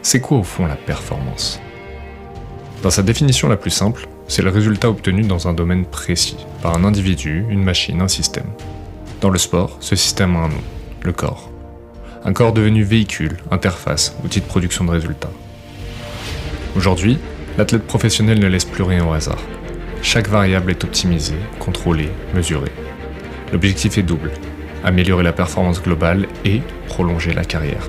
C'est quoi au fond la performance ? Dans sa définition la plus simple, c'est le résultat obtenu dans un domaine précis, par un individu, une machine, un système. Dans le sport, ce système a un nom, le corps. Un corps devenu véhicule, interface, outil de production de résultats. Aujourd'hui, l'athlète professionnel ne laisse plus rien au hasard. Chaque variable est optimisée, contrôlée, mesurée. L'objectif est double, améliorer la performance globale et prolonger la carrière.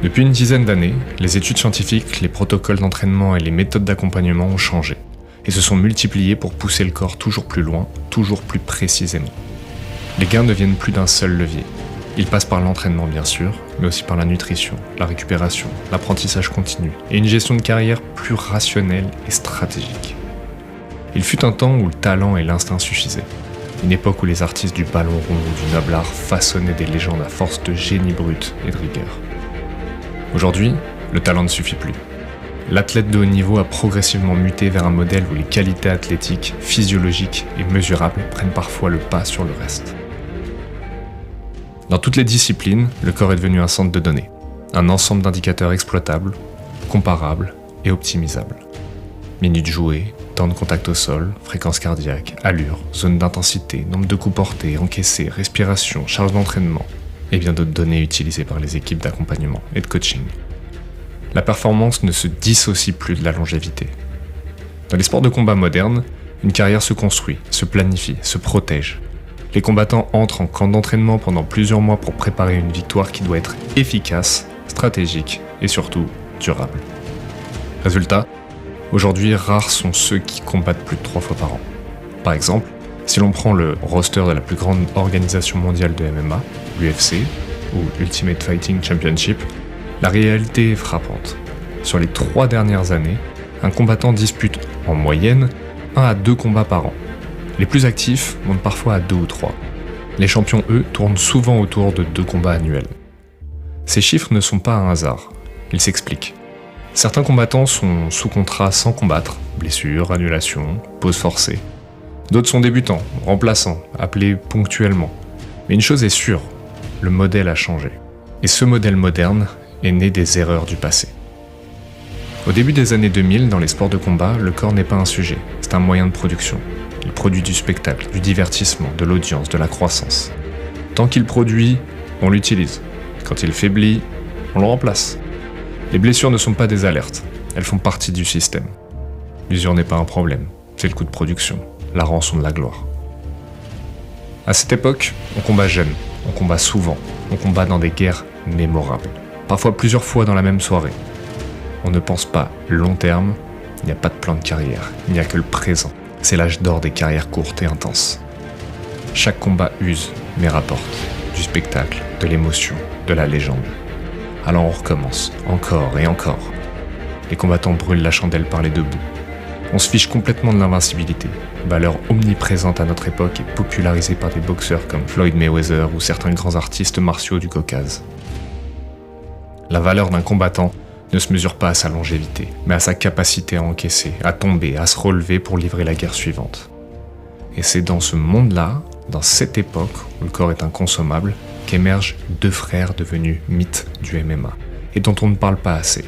Depuis une dizaine d'années, les études scientifiques, les protocoles d'entraînement et les méthodes d'accompagnement ont changé et se sont multipliés pour pousser le corps toujours plus loin, toujours plus précisément. Les gains ne viennent plus d'un seul levier. Ils passent par l'entraînement bien sûr, mais aussi par la nutrition, la récupération, l'apprentissage continu et une gestion de carrière plus rationnelle et stratégique. Il fut un temps où le talent et l'instinct suffisaient. Une époque où les artistes du ballon rond ou du noble art façonnaient des légendes à force de génie brut et de rigueur. Aujourd'hui, le talent ne suffit plus. L'athlète de haut niveau a progressivement muté vers un modèle où les qualités athlétiques, physiologiques et mesurables prennent parfois le pas sur le reste. Dans toutes les disciplines, le corps est devenu un centre de données, un ensemble d'indicateurs exploitables, comparables et optimisables. Minutes jouées, temps de contact au sol, fréquence cardiaque, allure, zone d'intensité, nombre de coups portés, encaissés, respiration, charge d'entraînement, et bien d'autres données utilisées par les équipes d'accompagnement et de coaching. La performance ne se dissocie plus de la longévité. Dans les sports de combat modernes, une carrière se construit, se planifie, se protège. Les combattants entrent en camp d'entraînement pendant plusieurs mois pour préparer une victoire qui doit être efficace, stratégique et surtout durable. Résultat, aujourd'hui, rares sont ceux qui combattent plus de 3 fois par an. Par exemple, si l'on prend le roster de la plus grande organisation mondiale de MMA, l'UFC, ou Ultimate Fighting Championship, la réalité est frappante. Sur les 3 dernières années, un combattant dispute en moyenne 1 à 2 combats par an. Les plus actifs montent parfois à 2 ou 3. Les champions, eux, tournent souvent autour de 2 combats annuels. Ces chiffres ne sont pas un hasard, ils s'expliquent. Certains combattants sont sous contrat sans combattre, blessures, annulations, pauses forcées. D'autres sont débutants, remplaçants, appelés ponctuellement. Mais une chose est sûre, le modèle a changé. Et ce modèle moderne est né des erreurs du passé. Au début des années 2000, dans les sports de combat, le corps n'est pas un sujet, c'est un moyen de production. Il produit du spectacle, du divertissement, de l'audience, de la croissance. Tant qu'il produit, on l'utilise. Quand il faiblit, on le remplace. Les blessures ne sont pas des alertes, elles font partie du système. L'usure n'est pas un problème, c'est le coût de production, la rançon de la gloire. À cette époque, on combat jeune, on combat souvent, on combat dans des guerres mémorables, parfois plusieurs fois dans la même soirée. On ne pense pas long terme, il n'y a pas de plan de carrière, il n'y a que le présent. C'est l'âge d'or des carrières courtes et intenses. Chaque combat use, mais rapporte, du spectacle, de l'émotion, de la légende. Alors on recommence, encore et encore. Les combattants brûlent la chandelle par les 2 bouts. On se fiche complètement de l'invincibilité, valeur omniprésente à notre époque et popularisée par des boxeurs comme Floyd Mayweather ou certains grands artistes martiaux du Caucase. La valeur d'un combattant ne se mesure pas à sa longévité, mais à sa capacité à encaisser, à tomber, à se relever pour livrer la guerre suivante. Et c'est dans ce monde-là, dans cette époque où le corps est inconsommable, qu'émergent 2 frères devenus mythes du MMA, et dont on ne parle pas assez.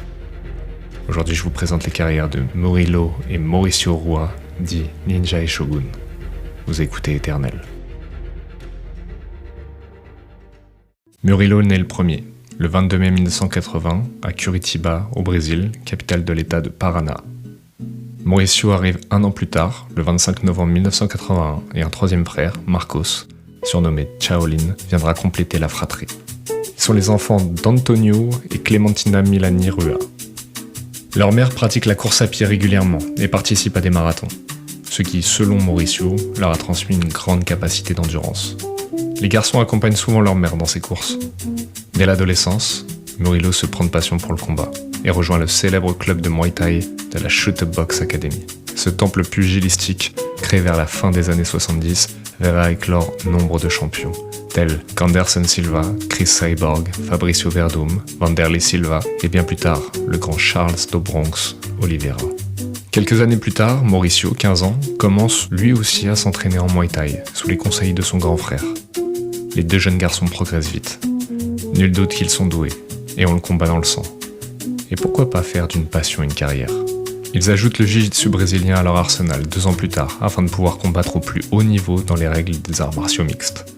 Aujourd'hui, je vous présente les carrières de Murilo et Mauricio Rua, dit Ninja et Shogun. Vous écoutez Éternel. Murilo naît le premier, le 22 mai 1980, à Curitiba, au Brésil, capitale de l'état de Paraná. Mauricio arrive 1 an plus tard, le 25 novembre 1981, et un 3e frère, Marcos, surnommé Shaolin, viendra compléter la fratrie. Ils sont les enfants d'Antonio et Clementina Milani Rua. Leur mère pratique la course à pied régulièrement et participe à des marathons, ce qui, selon Mauricio, leur a transmis une grande capacité d'endurance. Les garçons accompagnent souvent leur mère dans ces courses. Dès l'adolescence, Murilo se prend de passion pour le combat et rejoint le célèbre club de Muay Thai de la Shoot Box Academy. Ce temple pugilistique, créé vers la fin des années 70, verra éclore nombre de champions, tels qu'Anderson Silva, Chris Cyborg, Fabricio Verdum, Vanderlei Silva et bien plus tard, le grand Charles do Bronx Oliveira. Quelques années plus tard, Mauricio, 15 ans, commence lui aussi à s'entraîner en Muay Thai, sous les conseils de son grand frère. Les 2 jeunes garçons progressent vite. Nul doute qu'ils sont doués, et on le combat dans le sang. Et pourquoi pas faire d'une passion une carrière ? Ils ajoutent le jiu-jitsu brésilien à leur arsenal 2 ans plus tard, afin de pouvoir combattre au plus haut niveau dans les règles des arts martiaux mixtes.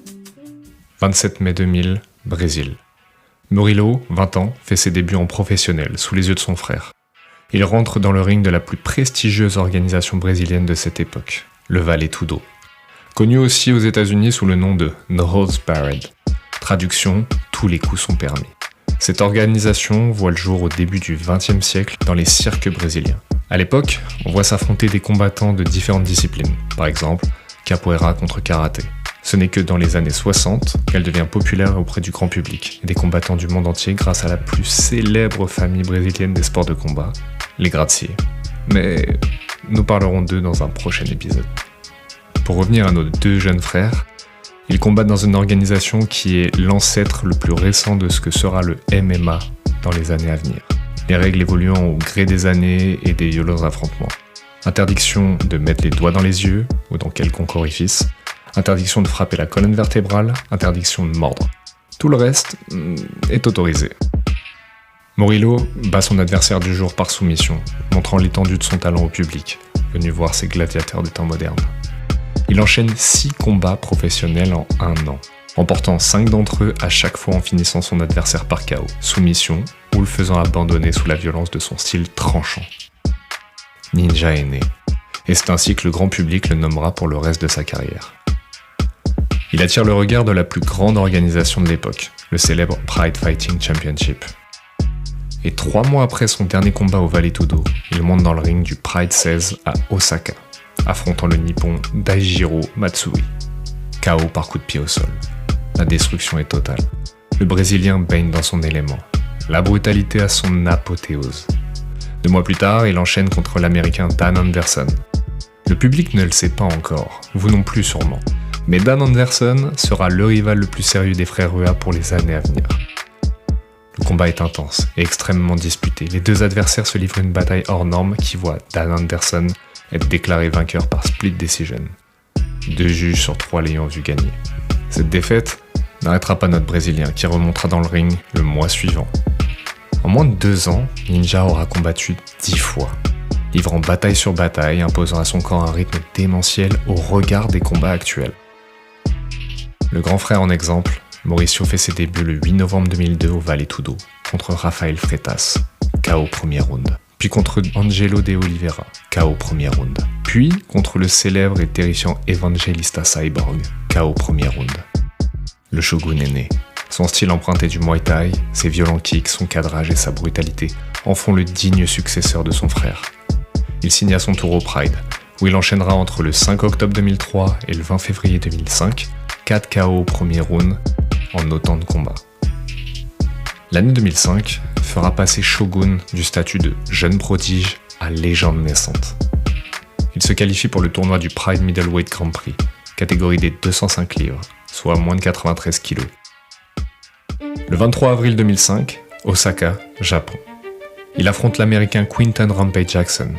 27 mai 2000, Brésil. Murilo, 20 ans, fait ses débuts en professionnel, sous les yeux de son frère. Il rentre dans le ring de la plus prestigieuse organisation brésilienne de cette époque, le Vale Tudo. Connu aussi aux États-Unis sous le nom de No Holds Barred. Traduction, tous les coups sont permis. Cette organisation voit le jour au début du XXe siècle dans les cirques brésiliens. À l'époque, on voit s'affronter des combattants de différentes disciplines, par exemple capoeira contre karaté. Ce n'est que dans les années 60 qu'elle devient populaire auprès du grand public et des combattants du monde entier grâce à la plus célèbre famille brésilienne des sports de combat, les Gracie. Mais nous parlerons d'eux dans un prochain épisode. Pour revenir à nos 2 jeunes frères, ils combattent dans une organisation qui est l'ancêtre le plus récent de ce que sera le MMA dans les années à venir. Les règles évoluant au gré des années et des violents affrontements. Interdiction de mettre les doigts dans les yeux ou dans quelconque orifice. Interdiction de frapper la colonne vertébrale, interdiction de mordre. Tout le reste est autorisé. Murilo bat son adversaire du jour par soumission, montrant l'étendue de son talent au public, venu voir ses gladiateurs des temps modernes. Il enchaîne 6 combats professionnels en 1 an, remportant 5 d'entre eux à chaque fois en finissant son adversaire par KO, soumission ou le faisant abandonner sous la violence de son style tranchant. Ninja est né, et c'est ainsi que le grand public le nommera pour le reste de sa carrière. Il attire le regard de la plus grande organisation de l'époque, le célèbre Pride Fighting Championship. Et 3 mois après son dernier combat au Vale Tudo, il monte dans le ring du Pride 16 à Osaka, affrontant le Nippon Daijiro Matsui. KO par coup de pied au sol. La destruction est totale. Le Brésilien baigne dans son élément. La brutalité a son apothéose. 2 mois plus tard, il enchaîne contre l'Américain Dan Anderson. Le public ne le sait pas encore, vous non plus sûrement. Mais Dan Anderson sera le rival le plus sérieux des frères Rua pour les années à venir. Le combat est intense et extrêmement disputé. Les 2 adversaires se livrent une bataille hors norme qui voit Dan Anderson être déclaré vainqueur par split decision. 2 juges sur 3 l'ayant vu gagner. Cette défaite n'arrêtera pas notre Brésilien qui remontera dans le ring le mois suivant. En moins de 2 ans, Ninja aura combattu 10 fois, livrant bataille sur bataille, imposant à son corps un rythme démentiel au regard des combats actuels. Le grand frère en exemple, Mauricio fait ses débuts le 8 novembre 2002 au Vale Tudo, contre Rafael Freitas, KO premier round. Puis contre Angelo de Oliveira, KO premier round. Puis contre le célèbre et terrifiant Evangelista Cyborg, KO premier round. Le Shogun est né. Son style emprunté du Muay Thai, ses violents kicks, son cadrage et sa brutalité en font le digne successeur de son frère. Il signe à son tour au Pride, où il enchaînera entre le 5 octobre 2003 et le 20 février 2005, 4 KO au premier round en autant de combats. L'année 2005 fera passer Shogun du statut de jeune prodige à légende naissante. Il se qualifie pour le tournoi du Pride Middleweight Grand Prix, catégorie des 205 livres, soit moins de 93 kg. Le 23 avril 2005, Osaka, Japon. Il affronte l'américain Quinton Rampage Jackson.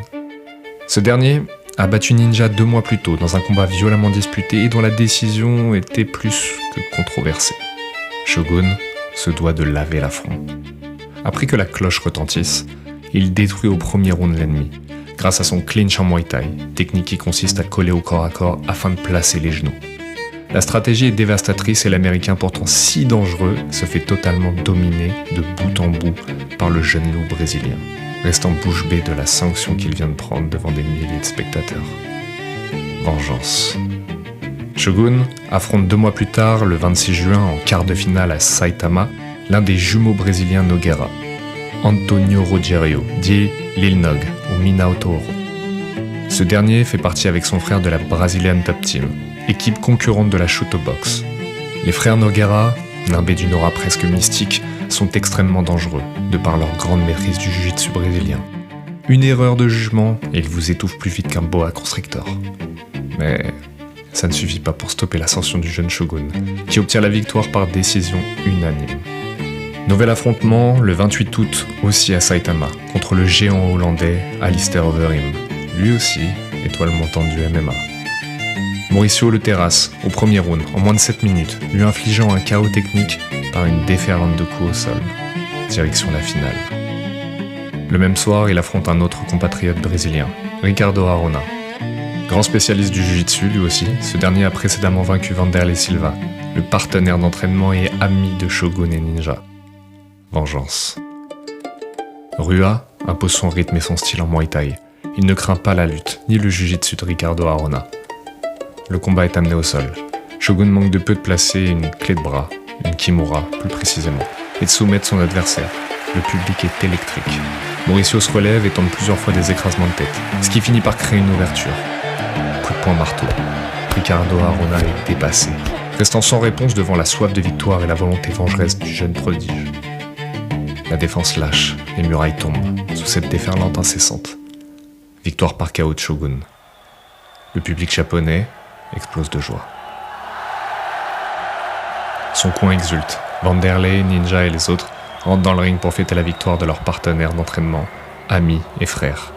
Ce dernier a battu Ninja 2 mois plus tôt dans un combat violemment disputé et dont la décision était plus que controversée. Shogun se doit de laver l'affront. Après que la cloche retentisse, il détruit au premier round l'ennemi, grâce à son clinch en Muay Thai, technique qui consiste à coller au corps à corps afin de placer les genoux. La stratégie est dévastatrice et l'Américain pourtant si dangereux se fait totalement dominer de bout en bout par le jeune loup brésilien, restant bouche bée de la sanction qu'il vient de prendre devant des milliers de spectateurs. Vengeance. Shogun affronte 2 mois plus tard, le 26 juin, en quart de finale à Saitama, l'un des jumeaux brésiliens Nogueira, Antonio Rogério, dit Lil Nog ou Minato Oro. Ce dernier fait partie avec son frère de la Brazilian Top Team, équipe concurrente de la Shooto Box. Les frères Nogueira, nimbés d'une aura presque mystique, sont extrêmement dangereux, de par leur grande maîtrise du jiu-jitsu brésilien. Une erreur de jugement et ils vous étouffent plus vite qu'un boa constrictor. Mais ça ne suffit pas pour stopper l'ascension du jeune Shogun, qui obtient la victoire par décision unanime. Nouvel affrontement le 28 août, aussi à Saitama, contre le géant hollandais Alistair Overeem, lui aussi étoile montante du MMA. Mauricio le terrasse au premier round en moins de 7 minutes, lui infligeant un KO technique par une déferlante de coups au sol. Direction la finale. Le même soir, il affronte un autre compatriote brésilien, Ricardo Arona. Grand spécialiste du jiu-jitsu lui aussi, ce dernier a précédemment vaincu Wanderlei Silva, le partenaire d'entraînement et ami de Shogun et Ninja. Vengeance. Rua impose son rythme et son style en Muay Thai. Il ne craint pas la lutte, ni le jiu-jitsu de Ricardo Arona. Le combat est amené au sol. Shogun manque de peu de placer une clé de bras, une kimura plus précisément, et de soumettre son adversaire. Le public est électrique. Mauricio se relève et tente plusieurs fois des écrasements de tête, ce qui finit par créer une ouverture. Coup de poing marteau. Ricardo Arona est dépassé, restant sans réponse devant la soif de victoire et la volonté vengeresse du jeune prodige. La défense lâche, les murailles tombent, sous cette déferlante incessante. Victoire par KO de Shogun. Le public japonais explose de joie. Son coin exulte. Wanderlei, Ninja et les autres rentrent dans le ring pour fêter la victoire de leurs partenaires d'entraînement, amis et frères.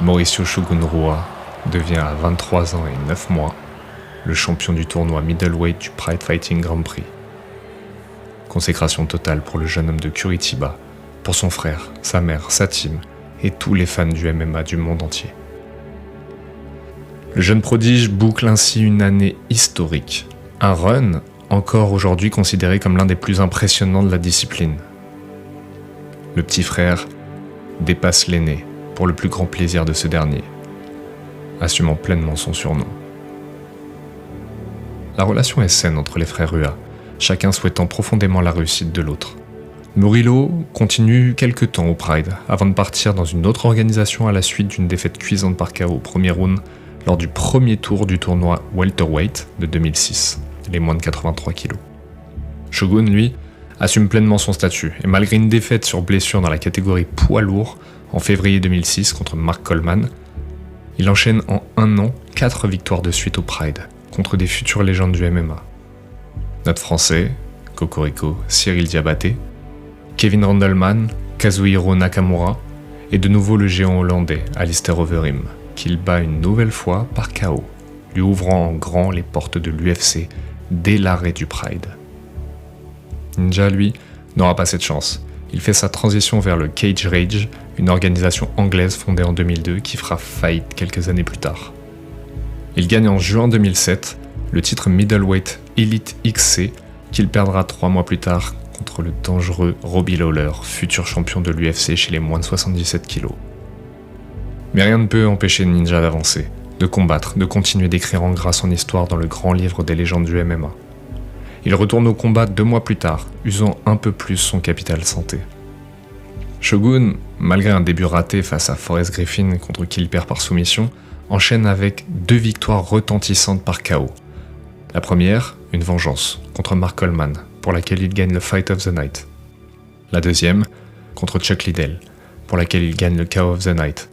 Mauricio Shogun Rua devient à 23 ans et 9 mois le champion du tournoi middleweight du Pride Fighting Grand Prix. Consécration totale pour le jeune homme de Curitiba, pour son frère, sa mère, sa team et tous les fans du MMA du monde entier. Le jeune prodige boucle ainsi une année historique, un run encore aujourd'hui considéré comme l'un des plus impressionnants de la discipline. Le petit frère dépasse l'aîné pour le plus grand plaisir de ce dernier, assumant pleinement son surnom. La relation est saine entre les frères Rua, chacun souhaitant profondément la réussite de l'autre. Murilo continue quelques temps au Pride, avant de partir dans une autre organisation à la suite d'une défaite cuisante par KO au premier round lors du premier tour du tournoi welterweight de 2006, les moins de 83 kg. Shogun, lui, assume pleinement son statut, et malgré une défaite sur blessure dans la catégorie poids lourd en février 2006 contre Mark Coleman, il enchaîne en un an 4 victoires de suite au Pride, contre des futures légendes du MMA. Notre Français, Cocorico, Cyril Diabaté, Kevin Randleman, Kazuhiro Nakamura, et de nouveau le géant hollandais, Alistair Overeem, qu'il bat une nouvelle fois par KO, lui ouvrant en grand les portes de l'UFC dès l'arrêt du Pride. Ninja, lui, n'aura pas cette chance. Il fait sa transition vers le Cage Rage, une organisation anglaise fondée en 2002 qui fera faillite quelques années plus tard. Il gagne en juin 2007 le titre Middleweight Elite XC qu'il perdra 3 mois plus tard contre le dangereux Robbie Lawler, futur champion de l'UFC chez les moins de 77 kg. Mais rien ne peut empêcher Ninja d'avancer, de combattre, de continuer d'écrire en gras son histoire dans le grand livre des légendes du MMA. Il retourne au combat 2 mois plus tard, usant un peu plus son capital santé. Shogun, malgré un début raté face à Forrest Griffin contre qui il perd par soumission, enchaîne avec 2 victoires retentissantes par KO. La première, une vengeance, contre Mark Coleman, pour laquelle il gagne le Fight of the Night. La deuxième, contre Chuck Liddell, pour laquelle il gagne le KO of the Night.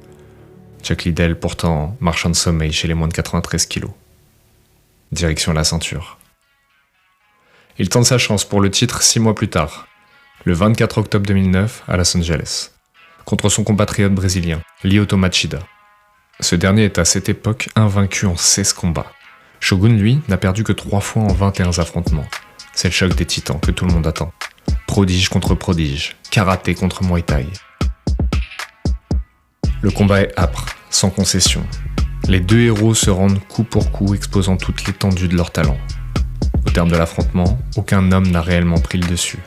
Chuck Liddell pourtant marchand de sommeil chez les moins de 93 kg. Direction la ceinture. Il tente sa chance pour le titre 6 mois plus tard, le 24 octobre 2009 à Los Angeles, contre son compatriote brésilien, Lyoto Machida. Ce dernier est à cette époque invaincu en 16 combats. Shogun, lui, n'a perdu que 3 fois en 21 affrontements. C'est le choc des titans que tout le monde attend. Prodige contre prodige, karaté contre Muay Thai. Le combat est âpre, sans concession. Les deux héros se rendent coup pour coup, exposant toute l'étendue de leur talent. Au terme de l'affrontement, aucun homme n'a réellement pris le dessus.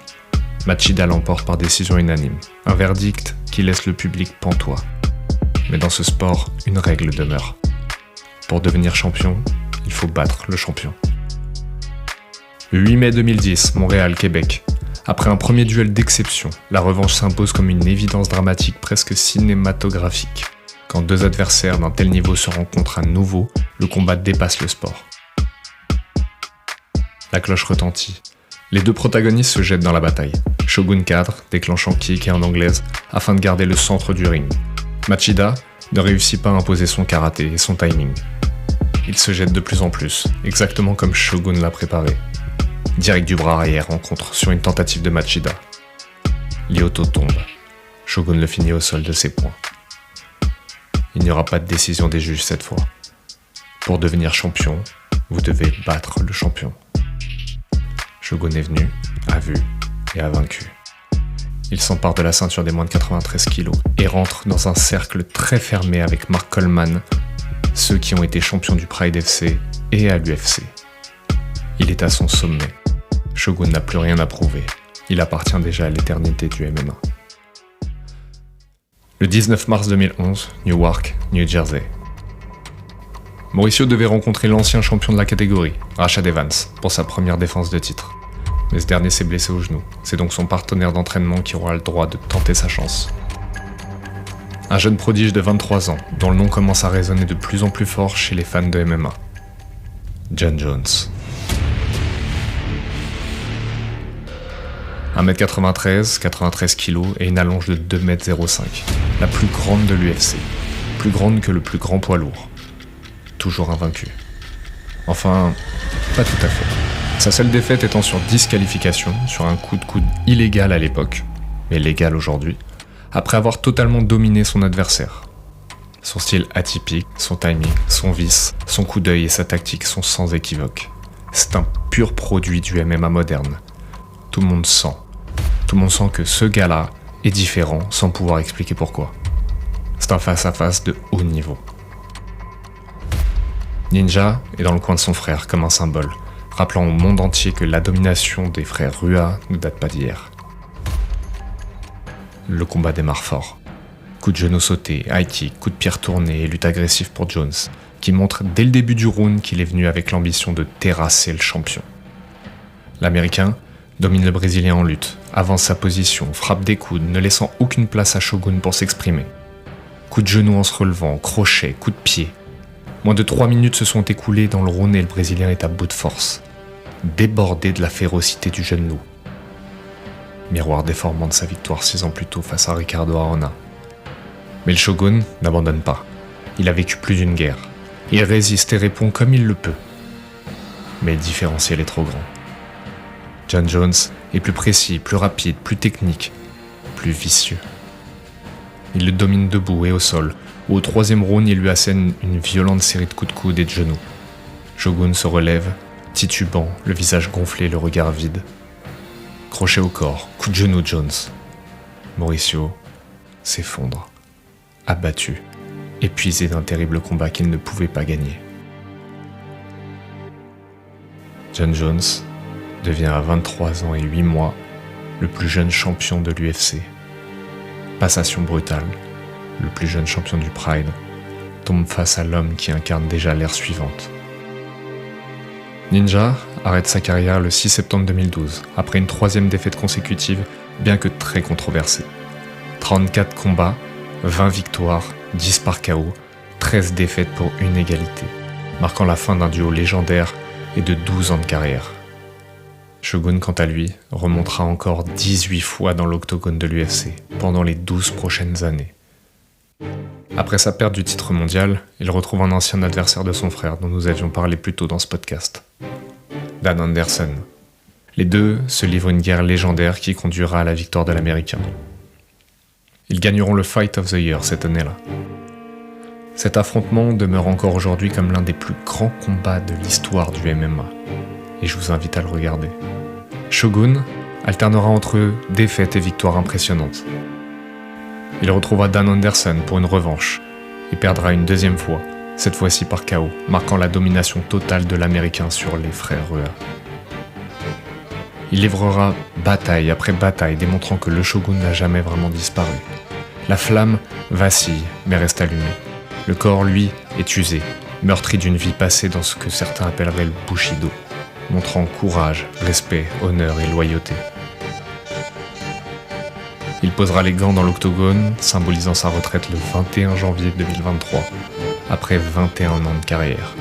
Machida l'emporte par décision unanime, un verdict qui laisse le public pantois. Mais dans ce sport, une règle demeure. Pour devenir champion, il faut battre le champion. Le 8 mai 2010, Montréal, Québec. Après un premier duel d'exception, la revanche s'impose comme une évidence dramatique presque cinématographique. Quand 2 adversaires d'un tel niveau se rencontrent à nouveau, le combat dépasse le sport. La cloche retentit. Les 2 protagonistes se jettent dans la bataille. Shogun cadre, déclenchant kick et en anglaise, afin de garder le centre du ring. Machida ne réussit pas à imposer son karaté et son timing. Il se jette de plus en plus, exactement comme Shogun l'a préparé. Direct du bras arrière en contre sur une tentative de Machida. Lyoto tombe. Shogun le finit au sol de ses poings. Il n'y aura pas de décision des juges cette fois. Pour devenir champion, vous devez battre le champion. Shogun est venu, a vu et a vaincu. Il s'empare de la ceinture des moins de 93 kg et rentre dans un cercle très fermé avec Mark Coleman, ceux qui ont été champions du Pride FC et à l'UFC. Il est à son sommet. Shogun n'a plus rien à prouver. Il appartient déjà à l'éternité du MMA. Le 19 mars 2011, Newark, New Jersey. Mauricio devait rencontrer l'ancien champion de la catégorie, Rashad Evans, pour sa première défense de titre. Mais ce dernier s'est blessé au genou. C'est donc son partenaire d'entraînement qui aura le droit de tenter sa chance. Un jeune prodige de 23 ans, dont le nom commence à résonner de plus en plus fort chez les fans de MMA. Jon Jones. 1m93, 93 kg et une allonge de 2m05. La plus grande de l'UFC. Plus grande que le plus grand poids lourd. Toujours invaincu. Enfin, pas tout à fait. Sa seule défaite étant sur disqualification, sur un coup de coude illégal à l'époque, mais légal aujourd'hui, après avoir totalement dominé son adversaire. Son style atypique, son timing, son vice, son coup d'œil et sa tactique sont sans équivoque. C'est un pur produit du MMA moderne. Tout le monde sent. Tout le monde sent que ce gars-là est différent sans pouvoir expliquer pourquoi. C'est un face-à-face de haut niveau. Ninja est dans le coin de son frère comme un symbole, rappelant au monde entier que la domination des frères Rua ne date pas d'hier. Le combat démarre fort. Coup de genou sauté, high kick, coup de pied retourné et lutte agressive pour Jones, qui montre dès le début du round qu'il est venu avec l'ambition de terrasser le champion. L'Américain domine le Brésilien en lutte, avance sa position, frappe des coudes, ne laissant aucune place à Shogun pour s'exprimer. Coup de genou en se relevant, crochet, coup de pied. Moins de 3 minutes se sont écoulées dans le round et le Brésilien est à bout de force, débordé de la férocité du jeune loup. Miroir déformant de sa victoire 6 ans plus tôt face à Ricardo Arona. Mais le Shogun n'abandonne pas. Il a vécu plus d'une guerre. Il résiste et répond comme il le peut. Mais le différentiel est trop grand. Jon Jones est plus précis, plus rapide, plus technique, plus vicieux. Il le domine debout et au sol, où au 3e round il lui assène une violente série de coups de coude et de genoux. Shogun se relève, titubant, le visage gonflé, le regard vide. Crochet au corps, coup de genou de Jones. Mauricio s'effondre, abattu, épuisé d'un terrible combat qu'il ne pouvait pas gagner. Jon Jones devient à 23 ans et 8 mois le plus jeune champion de l'UFC. Passation brutale, le plus jeune champion du Pride tombe face à l'homme qui incarne déjà l'ère suivante. Ninja arrête sa carrière le 6 septembre 2012, après une 3e défaite consécutive, bien que très controversée. 34 combats, 20 victoires, 10 par KO, 13 défaites pour une égalité, marquant la fin d'un duo légendaire et de 12 ans de carrière. Shogun, quant à lui, remontera encore 18 fois dans l'octogone de l'UFC, pendant les 12 prochaines années. Après sa perte du titre mondial, il retrouve un ancien adversaire de son frère dont nous avions parlé plus tôt dans ce podcast, Dan Anderson. Les deux se livrent une guerre légendaire qui conduira à la victoire de l'Américain. Ils gagneront le Fight of the Year cette année-là. Cet affrontement demeure encore aujourd'hui comme l'un des plus grands combats de l'histoire du MMA, et je vous invite à le regarder. Shogun alternera entre défaites et victoires impressionnantes. Il retrouvera Dan Anderson pour une revanche et perdra une 2e fois, cette fois-ci par KO, marquant la domination totale de l'Américain sur les frères Rua. Il livrera bataille après bataille, démontrant que le Shogun n'a jamais vraiment disparu. La flamme vacille, mais reste allumée. Le corps, lui, est usé, meurtri d'une vie passée dans ce que certains appelleraient le Bushido, montrant courage, respect, honneur et loyauté. Il posera les gants dans l'octogone, symbolisant sa retraite le 21 janvier 2023, après 21 ans de carrière.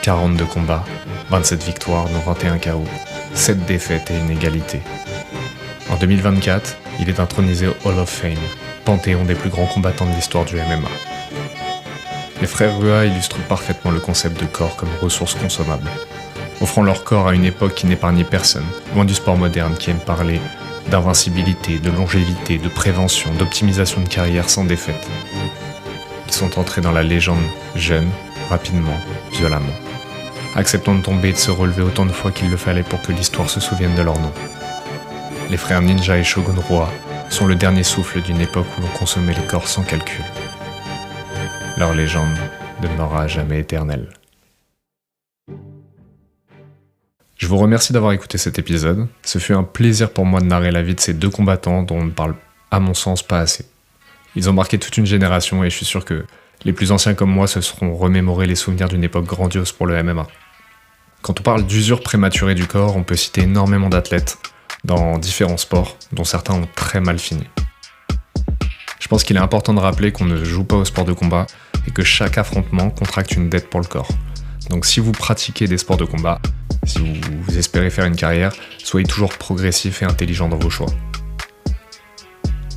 42 combats, 27 victoires dont 21 KO, 7 défaites et une égalité. En 2024, il est intronisé au Hall of Fame, panthéon des plus grands combattants de l'histoire du MMA. Les frères Rua illustrent parfaitement le concept de corps comme ressource consommable, offrant leur corps à une époque qui n'épargnait personne, loin du sport moderne qui aime parler d'invincibilité, de longévité, de prévention, d'optimisation de carrière sans défaite. Ils sont entrés dans la légende jeunes, rapidement, violemment, acceptant de tomber et de se relever autant de fois qu'il le fallait pour que l'histoire se souvienne de leur nom. Les frères Ninja et Shogun Rua sont le dernier souffle d'une époque où l'on consommait les corps sans calcul. Leur légende demeurera à jamais éternelle. Je vous remercie d'avoir écouté cet épisode. Ce fut un plaisir pour moi de narrer la vie de ces deux combattants dont on ne parle, à mon sens, pas assez. Ils ont marqué toute une génération et je suis sûr que les plus anciens comme moi se seront remémorés les souvenirs d'une époque grandiose pour le MMA. Quand on parle d'usure prématurée du corps, on peut citer énormément d'athlètes dans différents sports, dont certains ont très mal fini. Je pense qu'il est important de rappeler qu'on ne joue pas au sport de combat et que chaque affrontement contracte une dette pour le corps. Donc si vous pratiquez des sports de combat, si vous espérez faire une carrière, soyez toujours progressif et intelligent dans vos choix.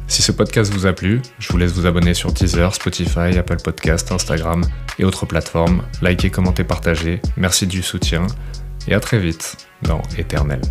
Si ce podcast vous a plu, je vous laisse vous abonner sur Deezer, Spotify, Apple Podcasts, Instagram et autres plateformes. Likez, commentez, partagez. Merci du soutien et à très vite dans Éternel.